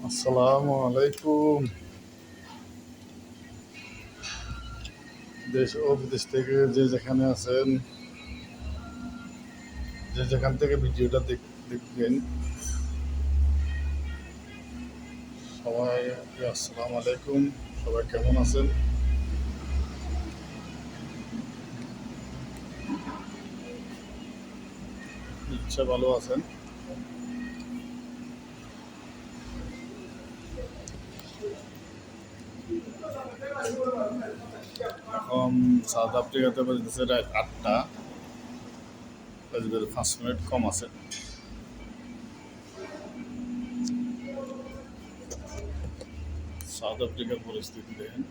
আসসালামু আলাইকুম। দেশ ও বিদেশ থেকে যে যেখানে আছেন, যে যেখান থেকে ভিডিওটা দেখবেন, সবাই আসসালামু আলাইকুম। সবাই কেমন আছেন? ইচ্ছা ভালো আছেন? এখন সাউথ আফ্রিকাতে বাজতেছে রাত 8টা, বাজবে 5 মিনিট কম আছে। সাউথ আফ্রিকার পরিস্থিতি দেখেন।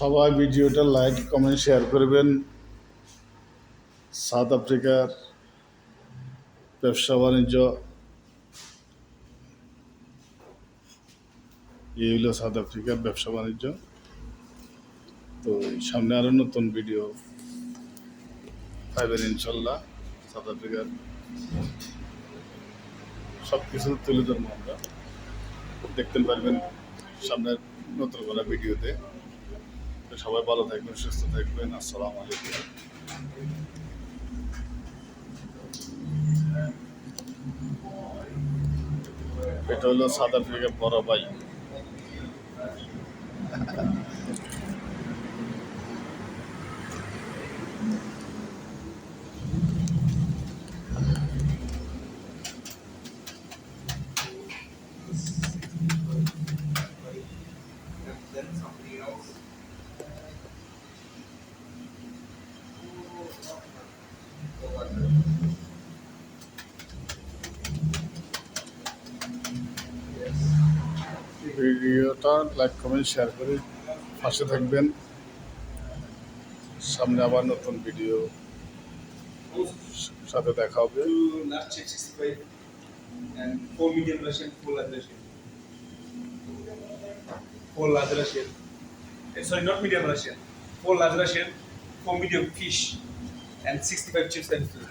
সবাই ভিডিওটা লাইক কমেন্ট শেয়ার করবেন। সাউথ আফ্রিকার ব্যবসা বাণিজ্য এই হলো সাউথ আফ্রিকার ব্যবসা বাণিজ্য। তো সামনে আরো নতুন ভিডিও পাইবেন ইনশাল্লাহ। সাউথ আফ্রিকার সব কিছু তুলে ধরবো, আমরা দেখতে পারবেন সামনের নতুন কোনো ভিডিওতে। তো সবাই ভালো থাকবেন, সুস্থ থাকবেন। আসসালামু আলাইকুম। এটা হলো সাউথ আফ্রিকার বড় ভাই। ভিডিওটা লাইক কমেন্ট শেয়ার করে পাশে থাকবেন। সামনে আবার নতুন ভিডিও সাথে দেখা হবে। Large check 65 and 4 medium Russian, 4 large Russian. 4 large Russian. Sorry, not medium Russian. 4 large Russian, 4 medium fish, and 65 chips and food.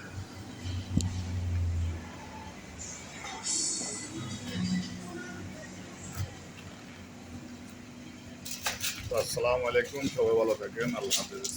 আসসালামু আলাইকুম, সবাই ভালো থাকেন। আল্লাহ হাফেজ।